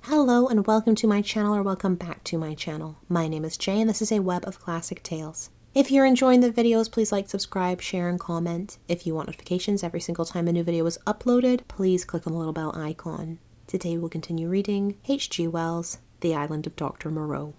Hello and welcome to my channel, or welcome back to my channel. My name is Jay and this is a web of classic tales. If you're enjoying the videos, please like, subscribe, share, and comment. If you want notifications every single time a new video is uploaded, please click on the little bell icon. Today we'll continue reading H.G. Wells' The Island of Dr. Moreau.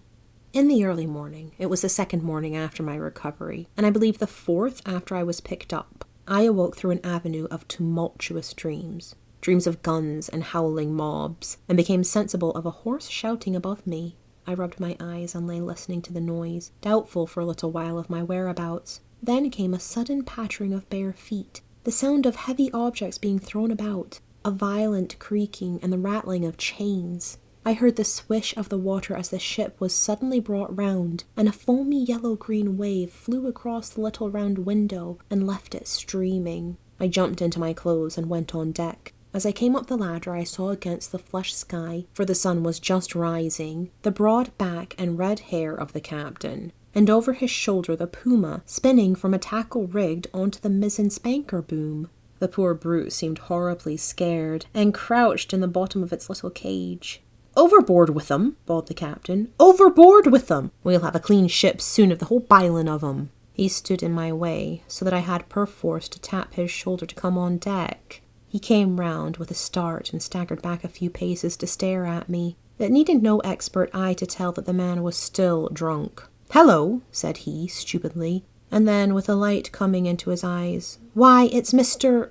In the early morning, it was the second morning after my recovery, and I believe the fourth after I was picked up, I awoke through an avenue of tumultuous dreams. Dreams of guns and howling mobs, and became sensible of a hoarse shouting above me. I rubbed my eyes and lay listening to the noise, doubtful for a little while of my whereabouts. Then came a sudden pattering of bare feet, the sound of heavy objects being thrown about, a violent creaking and the rattling of chains. I heard the swish of the water as the ship was suddenly brought round, and a foamy yellow-green wave flew across the little round window and left it streaming. I jumped into my clothes and went on deck. As I came up the ladder, I saw against the flushed sky, for the sun was just rising, the broad back and red hair of the captain, and over his shoulder the puma, spinning from a tackle rigged onto the mizzen spanker boom. The poor brute seemed horribly scared, and crouched in the bottom of its little cage. "Overboard with 'em," bawled the captain. "Overboard with 'em! We'll have a clean ship soon of the whole bilin' of 'em." He stood in my way, so that I had perforce to tap his shoulder to come on deck. He came round with a start and staggered back a few paces to stare at me. It needed no expert eye to tell that the man was still drunk. "Hello," said he, stupidly, and then, with a light coming into his eyes, "Why, it's Mr.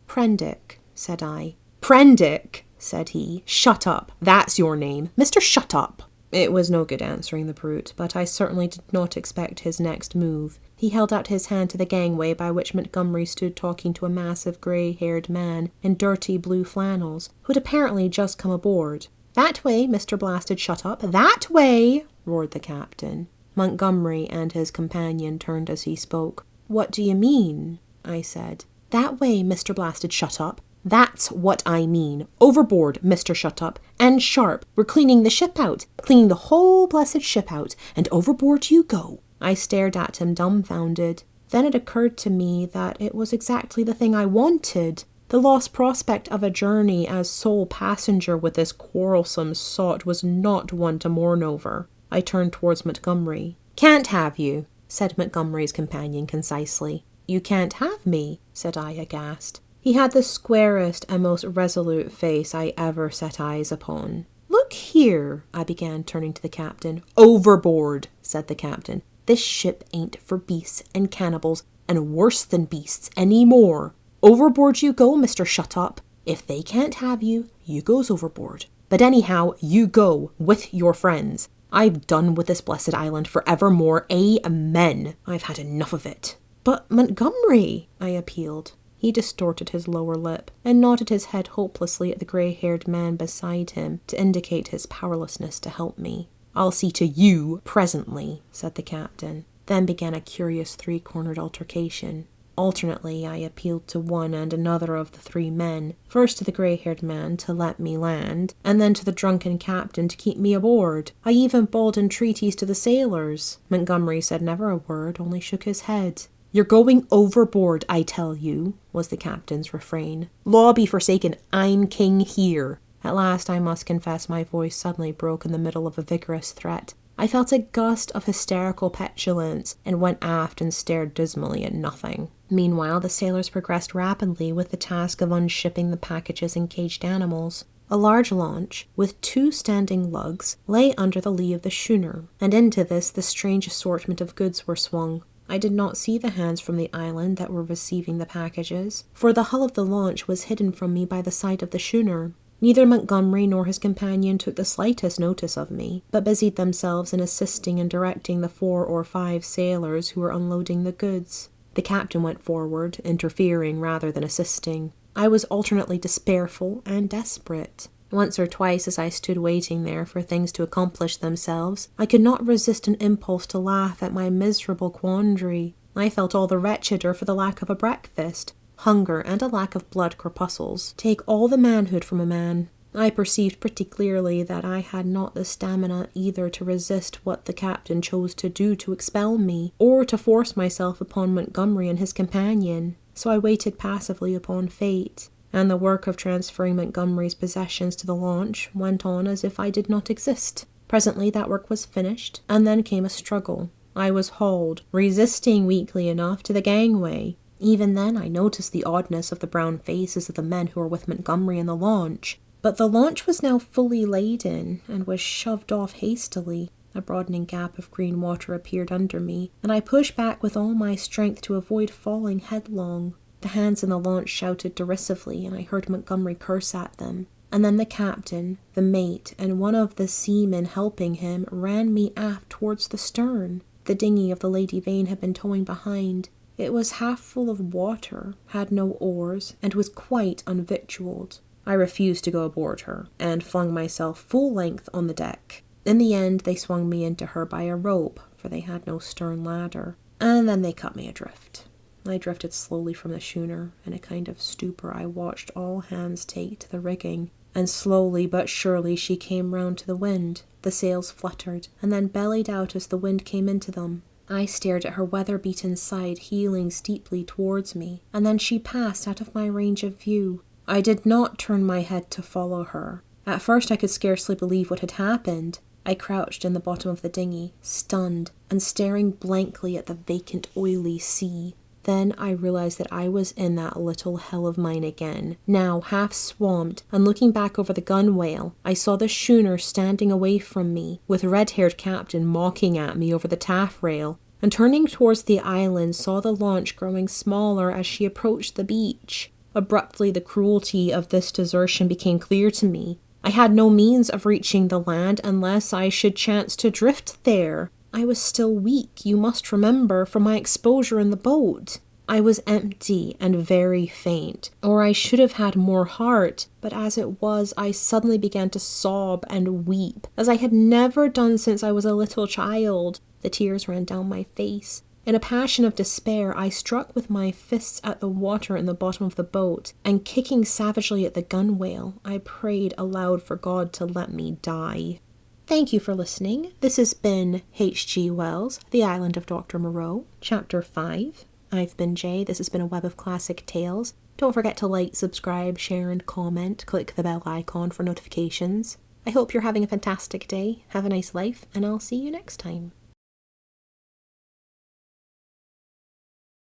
Prendick," said I. "Prendick," said he. "Shut up. That's your name. Mr. Shut up." It was no good answering the brute, but I certainly did not expect his next move. He held out his hand to the gangway by which Montgomery stood talking to a massive grey-haired man in dirty blue flannels, who had apparently just come aboard. "That way, Mr. Blasted Shut Up, that way!" roared the captain. Montgomery and his companion turned as he spoke. "What do you mean?" I said. "That way, Mr. Blasted Shut Up. That's what I mean. Overboard, Mr. Shut Up, and sharp. We're cleaning the ship out, cleaning the whole blessed ship out, and overboard you go." I stared at him dumbfounded. Then it occurred to me that it was exactly the thing I wanted. The lost prospect of a journey as sole passenger with this quarrelsome sot was not one to mourn over. I turned towards Montgomery. "Can't have you," said Montgomery's companion concisely. "You can't have me," said I, aghast. He had the squarest and most resolute face I ever set eyes upon. "Look here," I began, turning to the captain. "Overboard," said the captain. "This ship ain't for beasts and cannibals, and worse than beasts any more. Overboard you go, Mr. Shut Up. If they can't have you, you goes overboard. But anyhow, you go, with your friends. I've done with this blessed island for evermore. Amen. I've had enough of it." "But Montgomery," I appealed. He distorted his lower lip and nodded his head hopelessly at the grey-haired man beside him to indicate his powerlessness to help me. "I'll see to you presently," said the captain. Then began a curious three-cornered altercation. Alternately, I appealed to one and another of the three men, first to the grey-haired man to let me land, and then to the drunken captain to keep me aboard. I even bawled entreaties to the sailors. Montgomery said never a word, only shook his head. "You're going overboard, I tell you," was the captain's refrain. "Law be forsaken, I'm king here." At last I must confess my voice suddenly broke in the middle of a vigorous threat. I felt a gust of hysterical petulance and went aft and stared dismally at nothing. Meanwhile, the sailors progressed rapidly with the task of unshipping the packages and caged animals. A large launch, with 2 standing lugs, lay under the lee of the schooner, and into this the strange assortment of goods were swung. I did not see the hands from the island that were receiving the packages, for the hull of the launch was hidden from me by the side of the schooner. Neither Montgomery nor his companion took the slightest notice of me, but busied themselves in assisting and directing the 4 or 5 sailors who were unloading the goods. The captain went forward, interfering rather than assisting. I was alternately despairful and desperate. Once or twice, as I stood waiting there for things to accomplish themselves, I could not resist an impulse to laugh at my miserable quandary. I felt all the wretcheder for the lack of a breakfast. Hunger and a lack of blood corpuscles take all the manhood from a man. I perceived pretty clearly that I had not the stamina either to resist what the captain chose to do to expel me, or to force myself upon Montgomery and his companion. So I waited passively upon fate. and the work of transferring Montgomery's possessions to the launch went on as if I did not exist. Presently that work was finished, and then came a struggle. I was hauled, resisting weakly enough, to the gangway. Even then I noticed the oddness of the brown faces of the men who were with Montgomery in the launch. But the launch was now fully laden, and was shoved off hastily. A broadening gap of green water appeared under me, and I pushed back with all my strength to avoid falling headlong. The hands in the launch shouted derisively, and I heard Montgomery curse at them. And then the captain, the mate, and one of the seamen helping him ran me aft towards the stern. The dinghy of the Lady Vane had been towing behind. It was half full of water, had no oars, and was quite unvictualled. I refused to go aboard her, and flung myself full length on the deck. In the end, they swung me into her by a rope, for they had no stern ladder, and then they cut me adrift. I drifted slowly from the schooner. In a kind of stupor, I watched all hands take to the rigging, and slowly but surely she came round to the wind. The sails fluttered, and then bellied out as the wind came into them. I stared at her weather-beaten side heeling steeply towards me, and then she passed out of my range of view. I did not turn my head to follow her. At first I could scarcely believe what had happened. I crouched in the bottom of the dinghy, stunned, and staring blankly at the vacant, oily sea. Then I realized that I was in that little hell of mine again, now half swamped, and looking back over the gunwale, I saw the schooner standing away from me, with red-haired captain mocking at me over the taffrail, and turning towards the island saw the launch growing smaller as she approached the beach. Abruptly, the cruelty of this desertion became clear to me. I had no means of reaching the land unless I should chance to drift there. I was still weak, you must remember, from my exposure in the boat. I was empty and very faint, or I should have had more heart, but as it was, I suddenly began to sob and weep, as I had never done since I was a little child. The tears ran down my face. In a passion of despair, I struck with my fists at the water in the bottom of the boat, and kicking savagely at the gunwale, I prayed aloud for God to let me die. Thank you for listening. This has been H.G. Wells' The Island of Dr. Moreau, Chapter 5. I've been Jay. This has been a Web of Classic Tales. Don't forget to like, subscribe, share, and comment. Click the bell icon for notifications. I hope you're having a fantastic day. Have a nice life, and I'll see you next time.